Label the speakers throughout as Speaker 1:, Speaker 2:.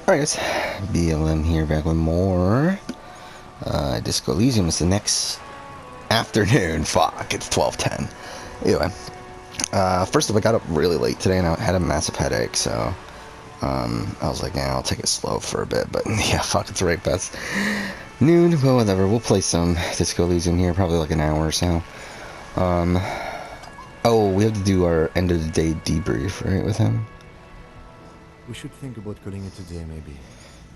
Speaker 1: Alright guys, BLM here, back with more Disco Elysium. It's the next afternoon. Fuck, it's 12:10. Anyway, first off, I got up really late today and I had a massive headache, so I was like, yeah, I'll take it slow for a bit. But yeah, fuck, it's right past noon, but whatever. We'll play some Disco Elysium here, probably like an hour or so. Oh, we have to do our end of the day debrief, right, with him?
Speaker 2: We should think about calling it today, maybe.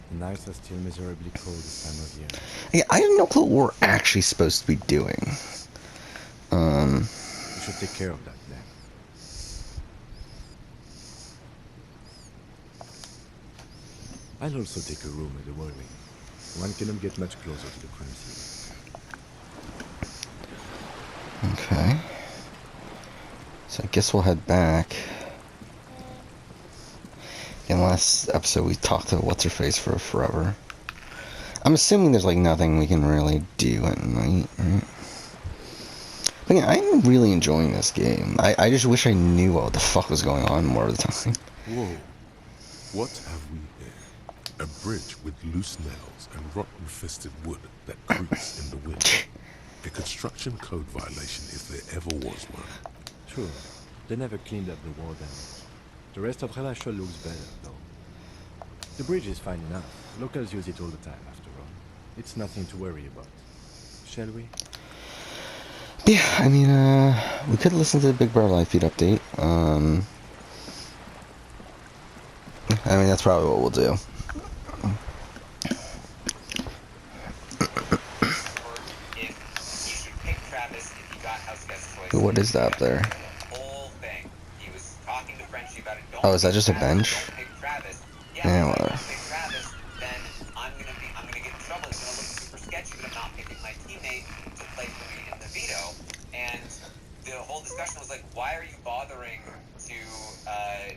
Speaker 2: The nights are still miserably cold this time of year.
Speaker 1: Yeah, I have no clue what we're actually supposed to be doing.
Speaker 2: We should take care of that then. I'll also take a room at the Whirling. One cannot get much closer to the crime scene.
Speaker 1: Okay. So I guess we'll head back. In last episode we talked to What's-Her-Face for forever. I'm assuming there's like nothing we can really do at night, right? But yeah, I'm really enjoying this game. I just wish I knew what the fuck was going on more of the time.
Speaker 3: Whoa. What have we here? A bridge with loose nails and rotten-fisted wood that creaks in the wind. A construction code violation if there ever was one.
Speaker 2: True. They never cleaned up the war damage. The rest of Relachel looks better, though. The bridge is fine enough. Locals use it all the time, after all. It's nothing to worry about. Shall we?
Speaker 1: Yeah, I mean, we could listen to the Big Brother live feed update. I mean, that's probably what we'll do. What is that up there? Oh, is that just a bench? Yeah, whatever.
Speaker 4: Discussion was like, why are you bothering to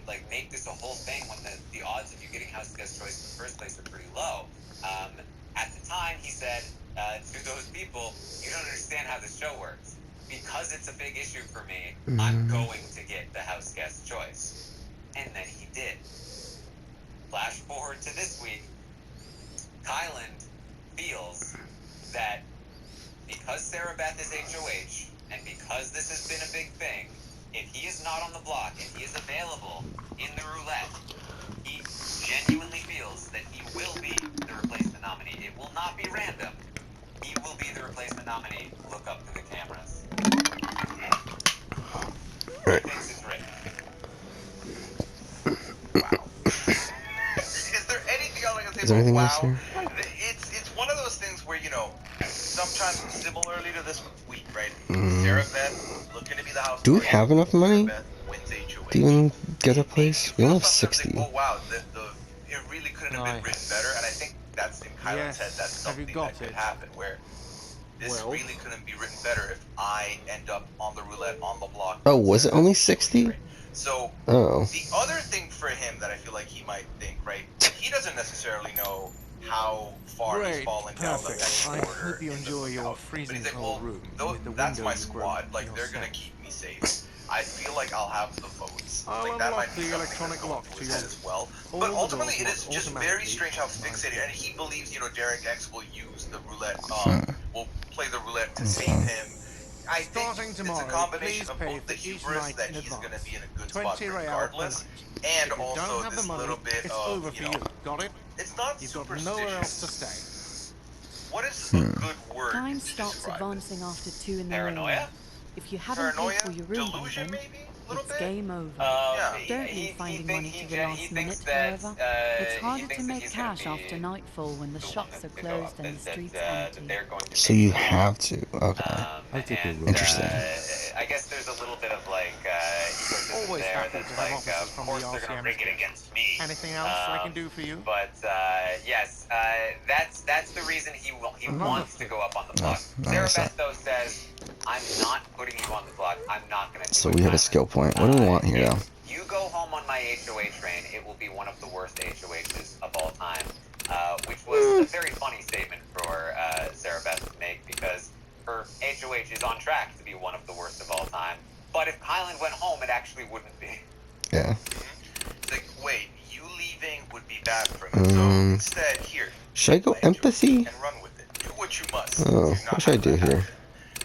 Speaker 4: like make this a whole thing when the odds of you getting house guest choice in the first place are pretty low? At the time, he said to those people, you don't understand how this show works. Because it's a big issue for me, I'm going to get the house guest choice. And then he did. Flash forward to this week, Kyland feels that because Sarah Beth is HOH, and because this has been a big thing, if he is not on the block and he is available in the roulette, he genuinely feels that he will be the replacement nominee. It will not be random. He will be the replacement nominee. Look up to the cameras.
Speaker 1: Right.
Speaker 4: He thinks it's written.
Speaker 5: Wow. Is there anything else I can say
Speaker 1: Is there
Speaker 5: about
Speaker 1: anything
Speaker 5: WoW?
Speaker 1: else here?
Speaker 5: It's one of those things where, you know, sometimes similarly to this week, right? Sarah Beth looking to be the house.
Speaker 1: Do we have enough money
Speaker 5: Sarah Beth wins HOH.
Speaker 1: to even get a place? We only have 60.
Speaker 5: Like, oh wow, it really couldn't have been written better, and I think that's in Kylan's head. That's something that could happen where this really couldn't be written better if I end up on the roulette on the block.
Speaker 1: Oh, was it only 60?
Speaker 5: So
Speaker 1: Oh.
Speaker 5: the other thing for him that I feel like he might think, right? He doesn't necessarily know how far he's fallen down the pecking order.
Speaker 6: I hope you enjoy your freezing cold room.
Speaker 5: That's my squad. Like, they're gonna keep me safe. I feel like I'll have the votes. Like, that might be
Speaker 6: the electronic lock to your
Speaker 5: as well. But ultimately, it is just very strange how fixated, and he believes, you know, Derek X will use the roulette, will play the roulette to save him. I think it's a combination of both the hubris that he's going to be in a good spot regardless, and also this little bit of, you know,
Speaker 6: got it?
Speaker 5: it's not
Speaker 6: You've got nowhere else to
Speaker 5: superstitious. What is a good word
Speaker 7: Time
Speaker 5: to
Speaker 7: stops
Speaker 5: describe
Speaker 7: advancing after 2 in the
Speaker 4: Paranoia?
Speaker 7: morning. If you haven't paid for your room by
Speaker 5: delusion,
Speaker 7: then,
Speaker 5: maybe a little
Speaker 7: it's
Speaker 5: bit.
Speaker 7: game over. Don't leave finding money to the last minute, however. It's harder to make cash after nightfall when the shops are closed and the streets empty.
Speaker 1: So you have to. Okay.
Speaker 2: I'll take a room.
Speaker 1: Interesting.
Speaker 4: I guess there's a little bit of like ecosystem
Speaker 6: Always
Speaker 4: there
Speaker 6: happy
Speaker 4: that's
Speaker 6: to have
Speaker 4: like,
Speaker 6: officers
Speaker 4: of
Speaker 6: from
Speaker 4: course
Speaker 6: the
Speaker 4: they're gonna
Speaker 6: RCM.
Speaker 4: rig it against me.
Speaker 6: Anything else I can do for you?
Speaker 4: But yes, that's the reason he wants to go up on the block. Sarah Beth though says, I'm not putting you on the block. I'm not gonna.
Speaker 1: So we have a skill point. What do we want here, though?
Speaker 4: You go home on my HOH train, it will be one of the worst HOHs of all time. Which was a very funny statement for Sarah Beth to make, because her HOH is on track to be one of the worst of all time. But if Kylan went home, it actually wouldn't be.
Speaker 1: Yeah.
Speaker 5: It's like, wait, you leaving would be that from it. So instead, here.
Speaker 1: Should I go empathy?
Speaker 5: And run with it. Do what you must.
Speaker 1: Oh, what should I do here?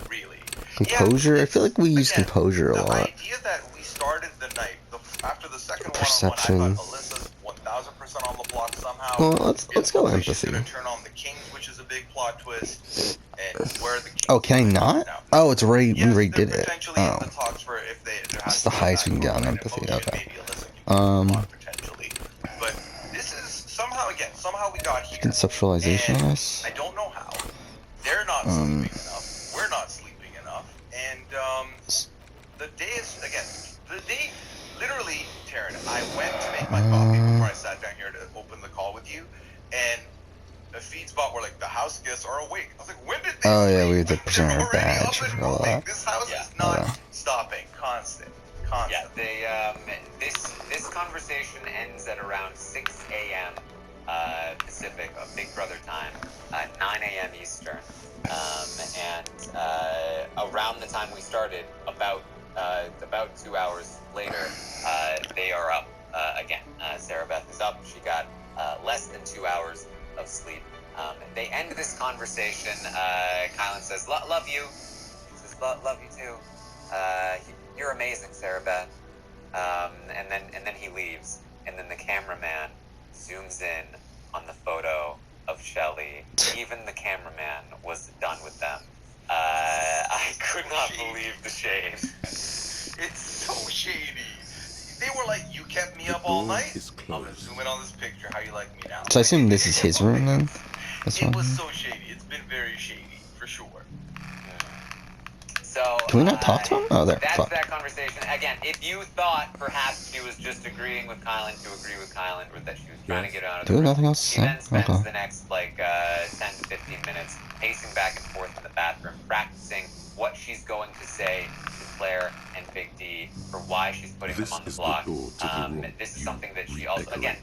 Speaker 5: Really.
Speaker 1: Composure? I feel like we use composure a lot.
Speaker 5: The idea that we started the night after the second
Speaker 1: Perception.
Speaker 5: one-on-one, I thought Alyssa's 1,000% on the block somehow.
Speaker 1: Well, let's go empathy.
Speaker 5: She's gonna turn on the Kings, which is a big plot twist. And where the Kings
Speaker 1: oh, can I not?
Speaker 5: Now.
Speaker 1: Oh, it's already we already did it.
Speaker 5: Oh.
Speaker 1: That's the highest we can get on empathy. Okay.
Speaker 5: Potentially. But this is somehow we got here.
Speaker 1: Conceptualization, I guess.
Speaker 5: I don't know how. They're not sleeping enough. We're not sleeping enough. And the day literally, Taryn, I went to make my coffee before I sat down here to open the call with you, and the feed spot were like, the house guests are awake. I was like, when did they
Speaker 1: Oh
Speaker 5: sleep?
Speaker 1: yeah, we had the presenter badge and all that.
Speaker 5: This house is not stopping. Constant.
Speaker 4: Yeah, this conversation ends at around 6 a.m. Pacific, Big Brother time, 9 a.m. Eastern, and around the time we started, about 2 hours later, they are up again. Sarah Beth is up. She got less than 2 hours of sleep. They end this conversation. Kylan says, "Love you." She says, "Love you too. You're amazing, Sarah Beth." And then he leaves, and then the cameraman zooms in on the photo of Shelley. Even the cameraman was done with them. I could not believe the shade.
Speaker 5: It's so shady. They were like, "You kept me up all night. I'm gonna zoom in on this picture. How you like me now?"
Speaker 1: So I assume this is his room then?
Speaker 5: It was so shady. It's been very shady, for sure.
Speaker 4: So,
Speaker 1: can we not talk to him? Oh, there.
Speaker 4: That's
Speaker 1: Fuck.
Speaker 4: that conversation. Again, if you thought perhaps she was just agreeing with Kylan to agree with Kylan, or that she was trying to get out of the room,
Speaker 1: nothing else to
Speaker 4: she
Speaker 1: say?
Speaker 4: then spends
Speaker 1: Okay.
Speaker 4: the next 10 to 15 minutes pacing back and forth in the bathroom, practicing what she's going to say to Claire and Big D for why she's putting them on the block. This is something that she also, again,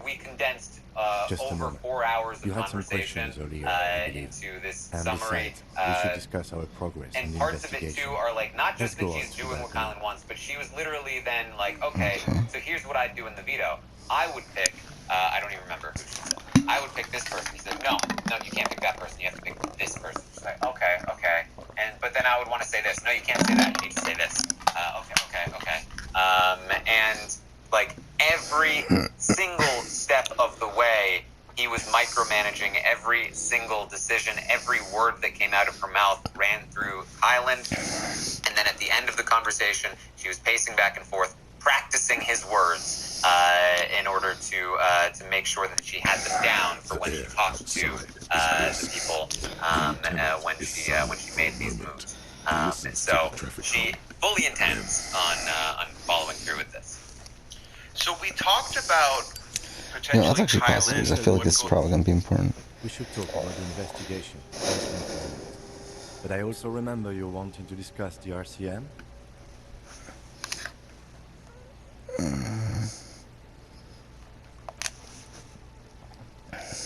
Speaker 4: we condensed over 4 hours of
Speaker 2: You had some
Speaker 4: conversation
Speaker 2: questions earlier, I believe.
Speaker 4: into this
Speaker 2: And
Speaker 4: summary.
Speaker 2: besides, we should discuss our progress in
Speaker 4: And
Speaker 2: the
Speaker 4: parts of it
Speaker 2: investigation.
Speaker 4: too are like not just
Speaker 2: Let's go
Speaker 4: that she's
Speaker 2: off to
Speaker 4: doing
Speaker 2: that
Speaker 4: what
Speaker 2: then.
Speaker 4: Kylan wants, but she was literally then like, okay, so here's what I'd do in the veto. I would pick, I don't even remember who she said. I would pick this person. She said, no, you can't pick that person. You have to pick this person. She's like, okay. But then I would want to say this. No, you can't say that. You need to say this. Okay. And like every single step of the way, he was micromanaging every single decision. Every word that came out of her mouth ran through Kylan. And then at the end of the conversation, she was pacing back and forth, practicing his words in order to make sure that she had them down for when she talked to the people when she made these moves. So she fully intends on following through with this.
Speaker 5: So we talked about potentially
Speaker 1: That's actually possible, because I feel like this is probably going to be important.
Speaker 2: We should talk about the investigation. first and foremost. But I also remember you wanting to discuss the RCM.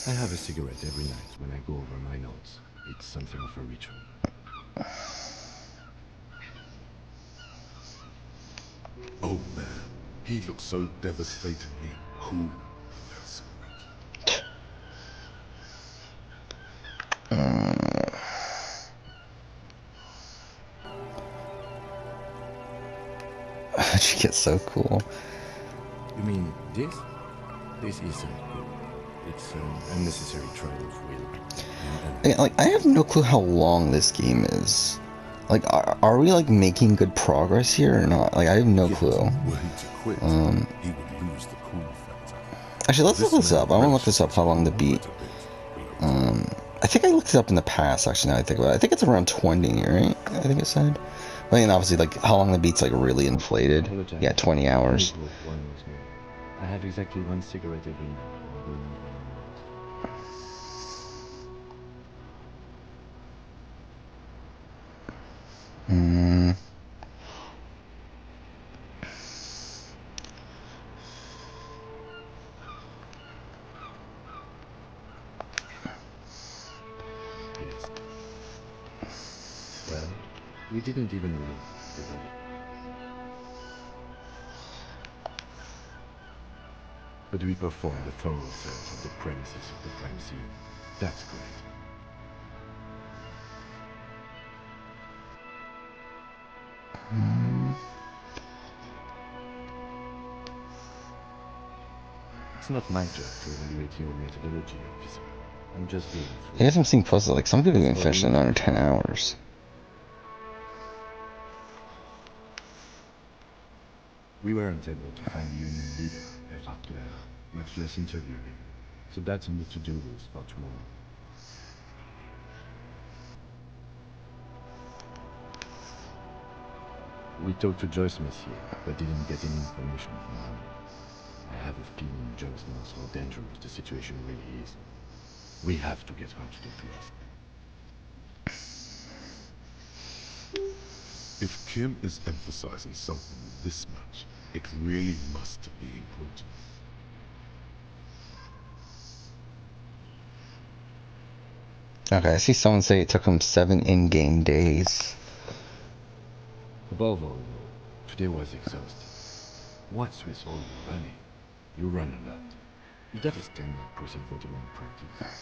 Speaker 2: I have a cigarette every night when I go over my notes. It's something of a ritual.
Speaker 3: Oh man, he looks so devastatingly cool.
Speaker 1: She gets so cool.
Speaker 2: You mean this? This isn't cool. It's an unnecessary trial of will.
Speaker 1: Yeah, like, I have no clue how long this game is. Like, are we, like, making good progress here or not? Like, I have no clue.
Speaker 3: Were he to quit, he would lose the cool factor.
Speaker 1: Actually, let's look this up. I want to look this up, how long the beat. I think I looked it up in the past, actually, now I think about it. I think it's around 20, right? I think it said. But, you know, obviously, like, how long the beat's, like, really inflated. Yeah, 20 hours.
Speaker 2: I have exactly one cigarette every night. Yes. Well, we didn't even meet, did we? But we performed a thorough search of the premises of the crime scene. That's correct. It's not my job to evaluate your methodology, officer. I'm just doing it.
Speaker 1: He has some thing posted like some people can finish in under 10 hours.
Speaker 2: We weren't able to find the union leader, much less interview him. So that's on the to-do list for tomorrow. We talked to Joyce Messier, but didn't get any information from her. I have a feeling Joyce knows how dangerous the situation really is. We have to get her to talk to us.
Speaker 3: If Kim is emphasizing something this much, it really must be important.
Speaker 1: Okay, I see someone say it took him 7 in-game days.
Speaker 2: Above all, today was exhausting. What's with all the running? You run a lot. Is that a standard procedure for your practice?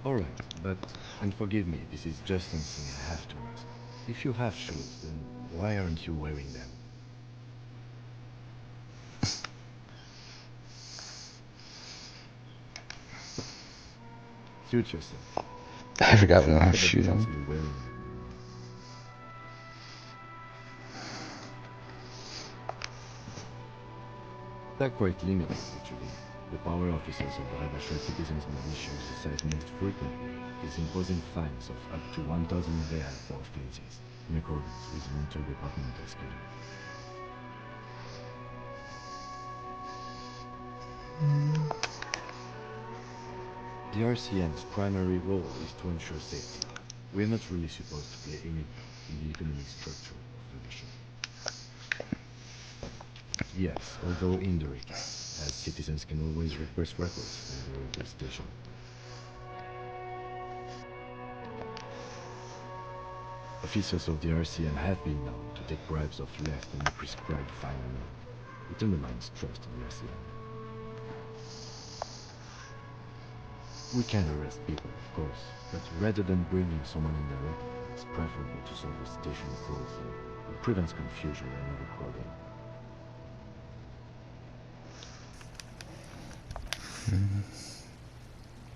Speaker 2: Alright, but, and forgive me, this is just something I have to ask. If you have shoes, then why aren't you wearing them? Suit yourself.
Speaker 1: I forgot we don't have shoes on.
Speaker 2: They're quite limited, actually. The power officers of the Rebel citizens militia exercise most frequently is imposing fines of up to 1,000 real for offenses, in accordance with the inter-departmental schedule. The RCN's primary role is to ensure safety. We're not really supposed to play any part in the economic structure of the mission. Yes, although indirectly, as citizens can always request records from the local station. Officers of the RCN have been known to take bribes of less than the prescribed fine amount. It undermines trust in the RCN. We can arrest people, of course, but rather than bringing someone in there, it's preferable to solve the station itself. It prevents confusion and overcrowding.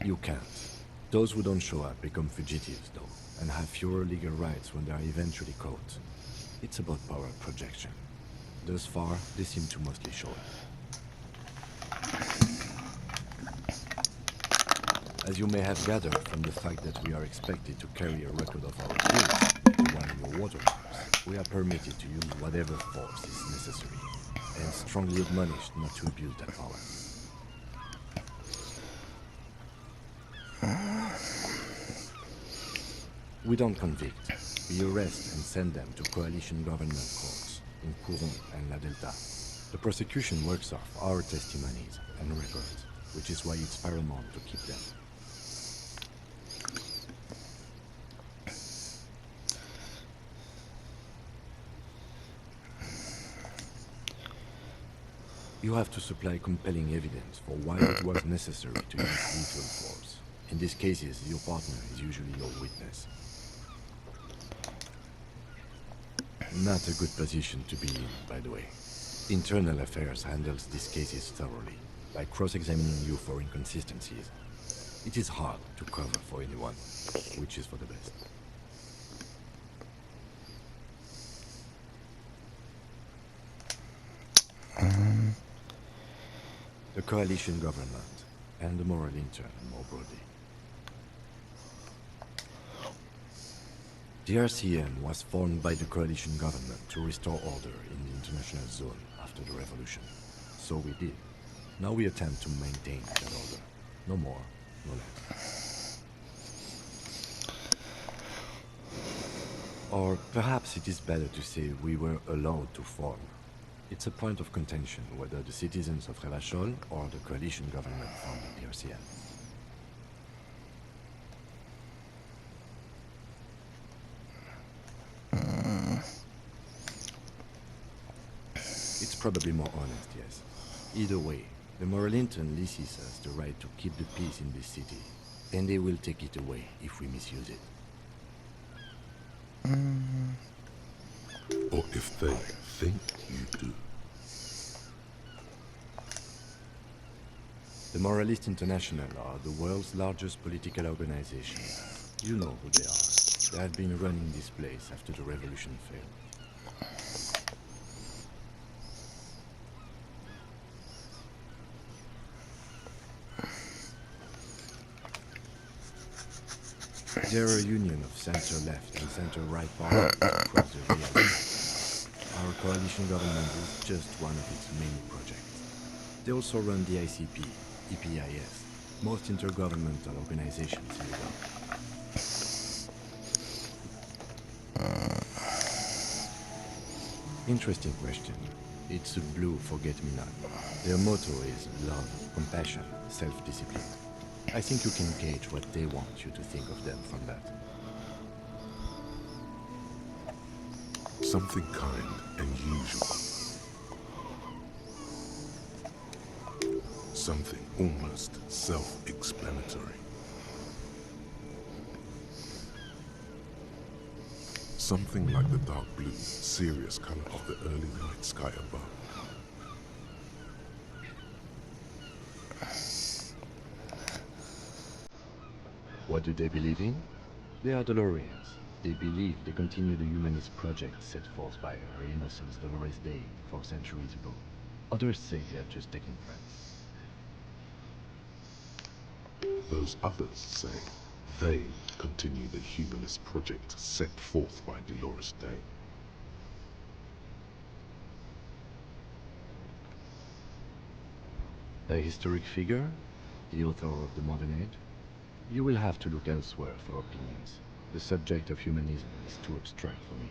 Speaker 2: You can't. Those who don't show up become fugitives, though, and have fewer legal rights when they are eventually caught. It's about power projection. Thus far, they seem to mostly show up. As you may have gathered from the fact that we are expected to carry a record of our kills to one of your watermarks, we are permitted to use whatever force is necessary, and strongly admonished not to abuse that power. We don't convict. We arrest and send them to coalition government courts in Courant and La Delta. The prosecution works off our testimonies and records, which is why it's paramount to keep them. You have to supply compelling evidence for why it was necessary to use lethal force. In these cases, your partner is usually your witness. Not a good position to be in, by the way. Internal Affairs handles these cases thoroughly, by cross-examining you for inconsistencies. It is hard to cover for anyone, which is for the best. The coalition government, and the moral intern more broadly. The RCN was formed by the coalition government to restore order in the international zone after the revolution. So we did. Now we attempt to maintain that order. No more, no less. Or perhaps it is better to say we were allowed to form. It's a point of contention whether the citizens of Revachol or the coalition government founded the RCN. It's probably more honest, yes. Either way, the Moralintern leases us the right to keep the peace in this city, and they will take it away if we misuse it.
Speaker 3: Or if they think you do.
Speaker 2: The Moralist International are the world's largest political organization. You know who they are. They have been running this place after the revolution failed. They're a union of center-left and center-right parties across the realm. Our coalition government is just one of its many projects. They also run the ICP, EPIS, most intergovernmental organizations in the world. Interesting question. It's a blue forget-me-not. Their motto is love, compassion, self-discipline. I think you can gauge what they want you to think of them from that.
Speaker 3: Something kind and usual. Something almost self-explanatory. Something like the dark blue, serious color of the early night sky above.
Speaker 2: What do they believe in? They are Dolorians. They believe they continue the humanist project set forth by her Innocence Dolores Day 4 centuries ago. Others say they are just taking friends.
Speaker 3: Those others say they continue the humanist project set forth by Dolores Day.
Speaker 2: A historic figure? The author of the modern age? You will have to look elsewhere for opinions. The subject of humanism is too abstract for me.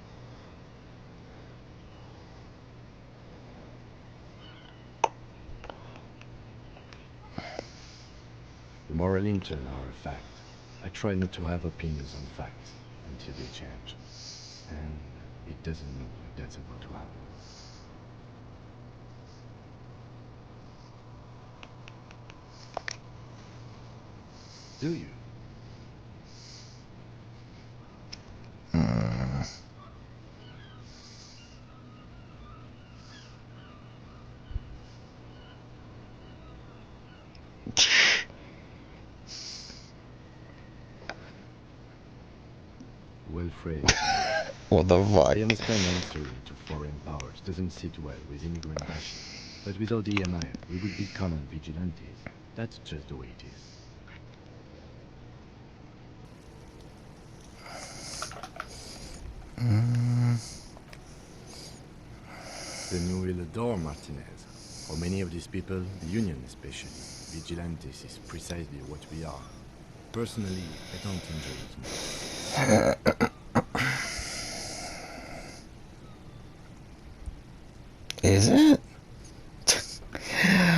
Speaker 2: The Moralintern are a fact. I try not to have opinions on facts until they change. And it doesn't look like that's about to happen. Do you? Well phrased.
Speaker 1: What the fuck?
Speaker 2: I understand answering to foreign powers doesn't sit well with immigrant bashing. But without the EMI, we would be common vigilantes. That's just the way it is. Then you will adore Martinez. For many of these people, the Union especially, vigilantes is precisely what we are. Personally, I don't enjoy it much.
Speaker 1: Is it?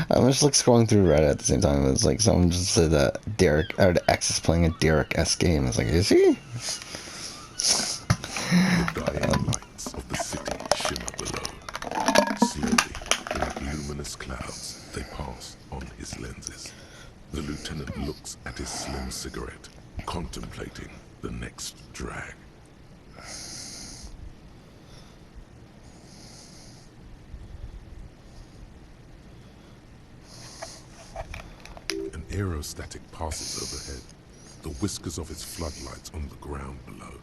Speaker 1: I'm just like scrolling through Reddit at the same time. It's like someone just said that Derek or the X is playing a Derek-esque game. It's like, is he?
Speaker 3: The dying lights of the city shimmer below. Slowly, like luminous clouds, they pass on his lenses. The lieutenant looks at his slim cigarette, contemplating the next drag. An aerostatic passes overhead, the whiskers of his floodlights on the ground below.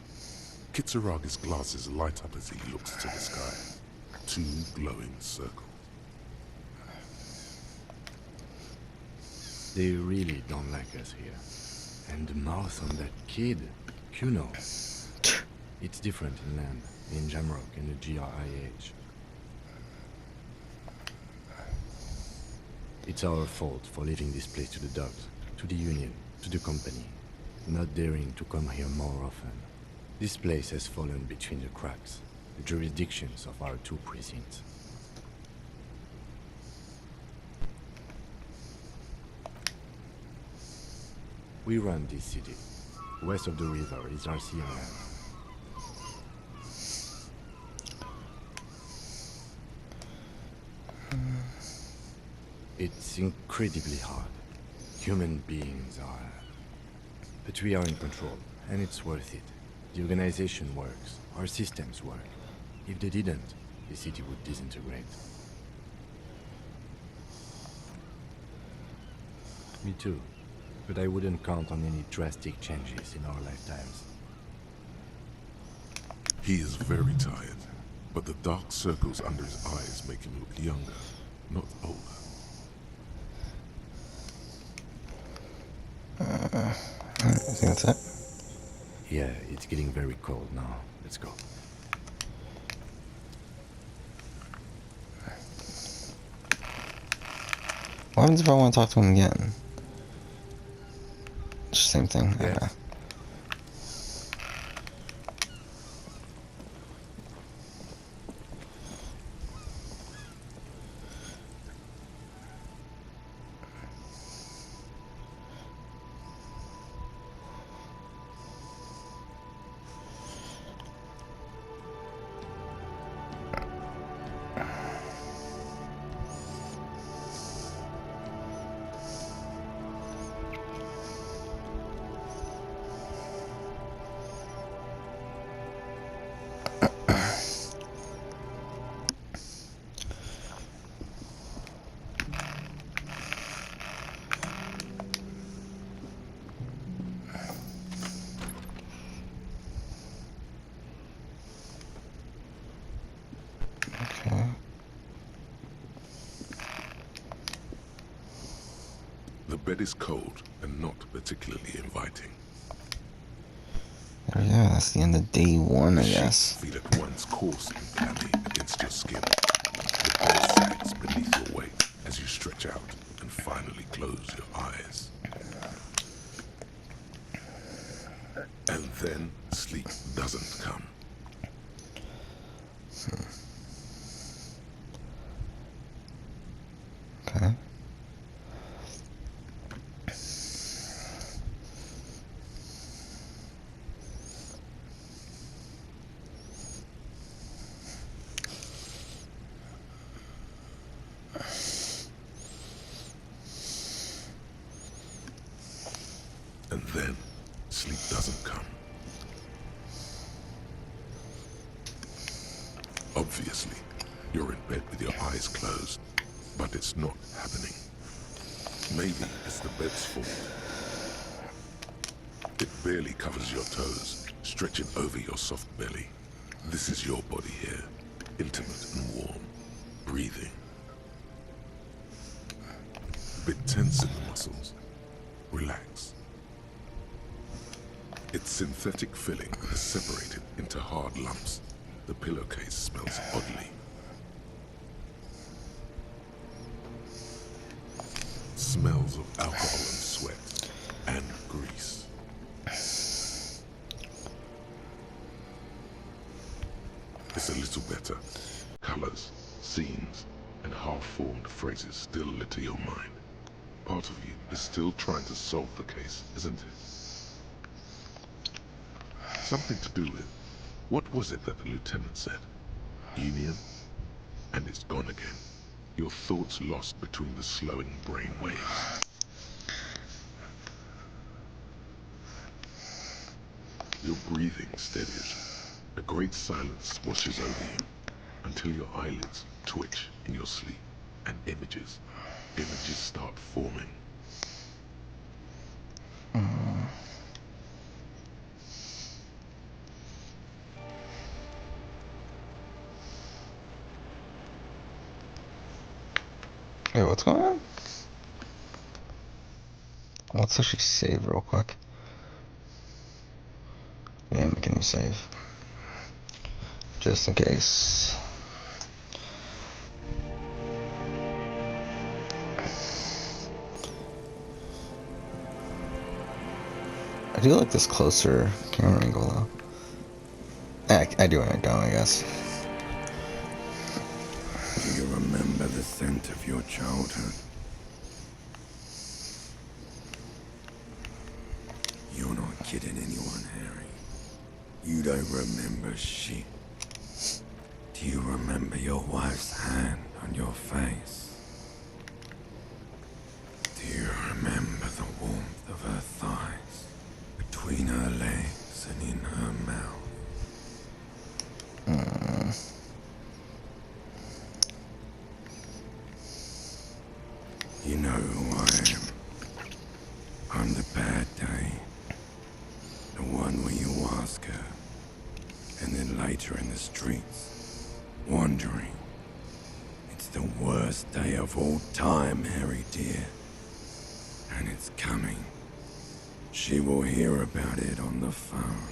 Speaker 3: Kitsuraga's glasses light up as he looks to the sky. 2 glowing circles.
Speaker 2: They really don't like us here. And the mouth on that kid, Kuno. It's different in land, in Jamrock and the GRIH. It's our fault for leaving this place to the dogs, to the Union, to the company, not daring to come here more often. This place has fallen between the cracks, the jurisdictions of our 2 precincts. We run this city. West of the river is our CMM. It's incredibly hard. Human beings are... But we are in control, and it's worth it. The organization works. Our systems work. If they didn't, the city would disintegrate. Me too. But I wouldn't count on any drastic changes in our lifetimes.
Speaker 3: He is very tired, but the dark circles under his eyes make him look younger, not older.
Speaker 1: I think that's it.
Speaker 2: Yeah, it's getting very cold now. Let's go.
Speaker 1: What happens if I want to talk to him again? Just same thing.
Speaker 2: Yes.
Speaker 1: Okay.
Speaker 3: The bed is cold and not particularly inviting.
Speaker 1: There we go. That's the end of day one, I
Speaker 3: The
Speaker 1: guess.
Speaker 3: sheets feel at once coarse and clammy against your skin. The bed sags beneath your weight as you stretch out and finally close your eyes. And then sleep doesn't come.
Speaker 1: Okay.
Speaker 3: And then sleep doesn't come. Obviously, you're in bed with your eyes closed, but it's not happening. Maybe it's the bed's fault. It barely covers your toes, stretching over your soft belly. This is your body here, intimate and warm, breathing. A bit tense in the muscles. Relax. Its synthetic filling is separated into hard lumps. The pillowcase smells oddly. Smells of alcohol and sweat and grease. It's a little better. Colors, scenes, and half-formed phrases still litter your mind. Part of you is still trying to solve the case, isn't it? Something to do with, what was it that the lieutenant said? Union? And it's gone again. Your thoughts lost between the slowing brain waves. Your breathing steadies. A great silence washes over you until your eyelids twitch in your sleep and images start forming.
Speaker 1: Wait, what's going on? Let's actually save real quick. Yeah, make a new save. Just in case. I do like this closer camera angle though. I do when I don't, I guess.
Speaker 8: Do you remember the scent of your childhood? You're not kidding anyone, Harry. You don't remember shit. Do you remember your wife's hand on your face? later in the streets, wandering. It's the worst day of all time, Harry dear. And it's coming. She will hear about it on the phone.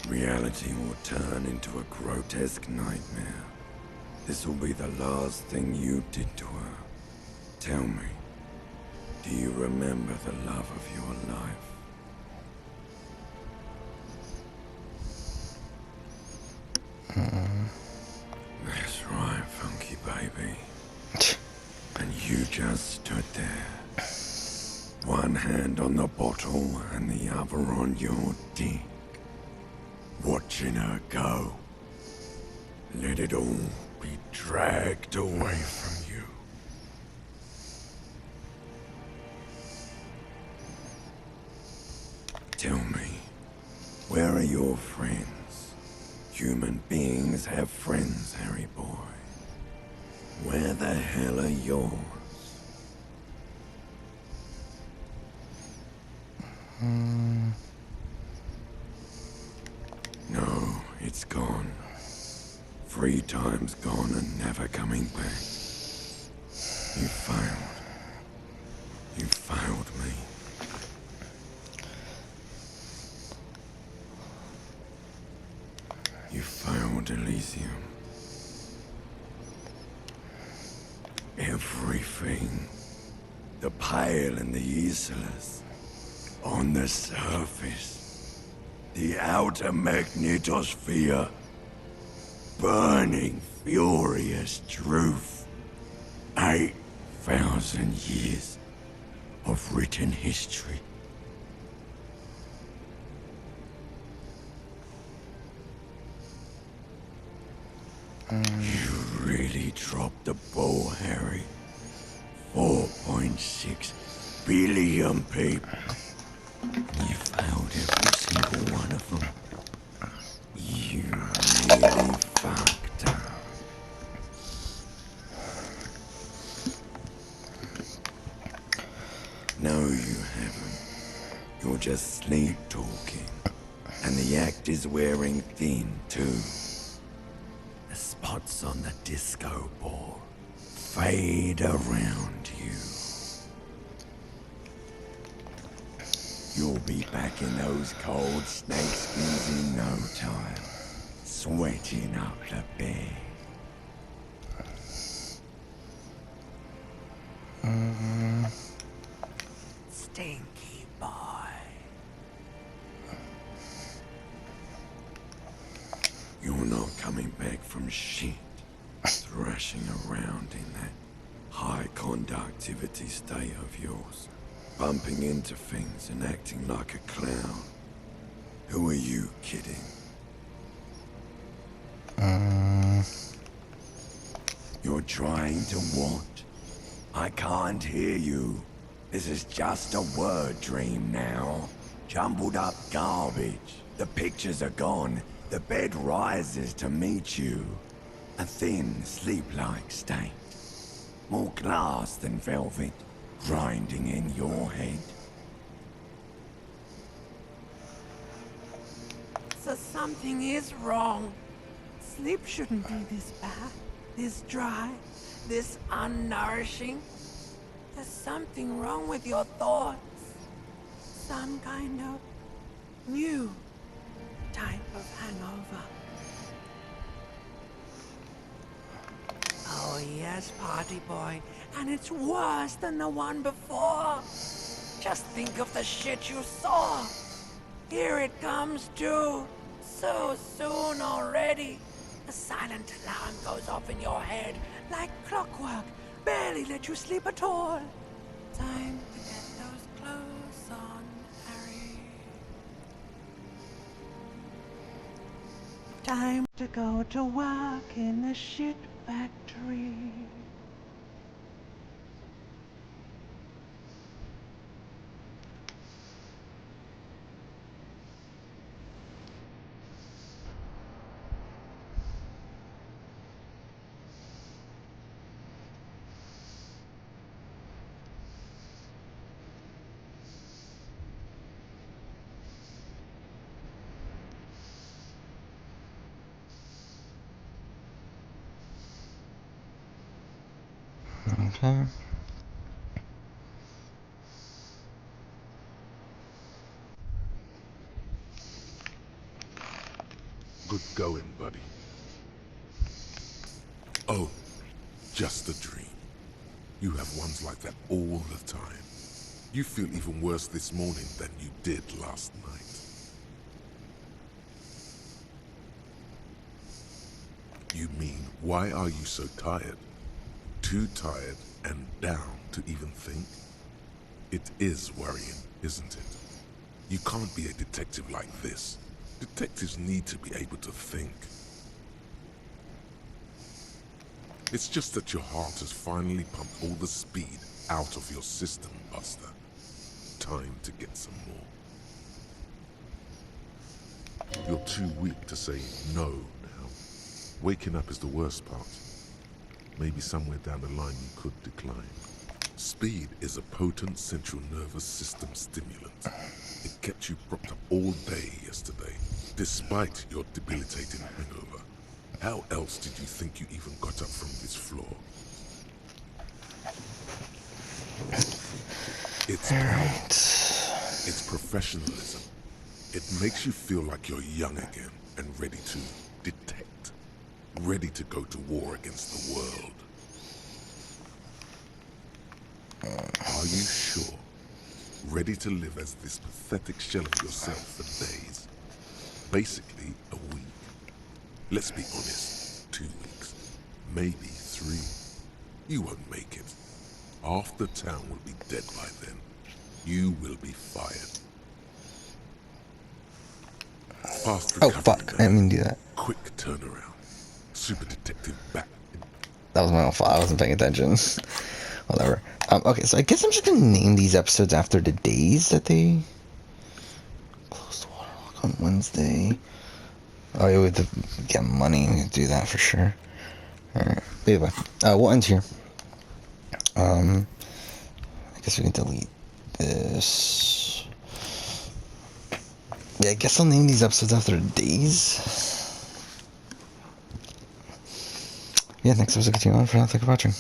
Speaker 8: Reality will turn into a grotesque nightmare. This will be the last thing you did to her. Tell me, do you remember the love of your life? That's right, funky baby. And you just stood there. One hand on the bottle and the other on your dick. Watching her go. Let it all be dragged away from you. Tell me, where are your friends? Human beings have friends, Harry boy. Where the hell are yours? No, it's gone. 3 times gone and never coming back. You failed. You failed me. You failed Elysium. Everything. The Pale and the Islas. On the surface. The outer magnetosphere. Burning, furious truth. 8,000 years of written history. You really dropped the ball, Harry. 4.6 billion people. You failed every single one of them. You really fucked up. No, you haven't. You're just sleep talking. And the act is wearing thin, too. The spots on the disco ball fade around you. You'll be back in those cold snakeskins in no time, sweating up the bed. Stinky boy. You're not coming back from shit, thrashing around in that high conductivity state of yours. Bumping into things and acting like a clown. Who are you kidding? You're trying to what? I can't hear you. This is just a word dream now. Jumbled up garbage. The pictures are gone. The bed rises to meet you. A thin, sleep-like state. More glass than velvet. Grinding in your head.
Speaker 9: So something is wrong. Sleep shouldn't be this bad, this dry, this unnourishing. There's something wrong with your thoughts. Some kind of new type of hangover. Oh yes, party boy. And it's worse than the one before. Just think of the shit you saw. Here it comes too. So soon already. The silent alarm goes off in your head like clockwork. Barely let you sleep at all. Time to get those clothes on, Harry. Time to go to work in the shit factory.
Speaker 1: Okay.
Speaker 3: Good going, buddy. Oh, just a dream. You have ones like that all the time. You feel even worse this morning than you did last night. You mean, why are you so tired? Too tired and down to even think? It is worrying, isn't it? You can't be a detective like this. Detectives need to be able to think. It's just that your heart has finally pumped all the speed out of your system, Buster. Time to get some more. You're too weak to say no now. Waking up is the worst part. Maybe somewhere down the line you could decline. Speed is a potent central nervous system stimulant. It kept you propped up all day yesterday, despite your debilitating hangover. How else did you think you even got up from this floor? It's power. It's professionalism. It makes you feel like you're young again and ready to detect. Ready to go to war against the world. Are you sure? Ready to live as this pathetic shell of yourself for days? Basically, a week. Let's be honest, 2 weeks, maybe 3. You won't make it. Half the town will be dead by then. You will be fired. Fast recovery,
Speaker 1: fuck, I didn't mean to do that.
Speaker 3: Quick turnaround. Super detective back.
Speaker 1: That was my own fault, I wasn't paying attention. Whatever. Okay, so I guess I'm just gonna name these episodes after the days that they close the waterlock on Wednesday. Oh, yeah, we have to get money to do that for sure. Alright, anyway, we'll end here. I guess we can delete this. Yeah, I guess I'll name these episodes after the days. Yeah, next episode continue on. For now, thank you for watching.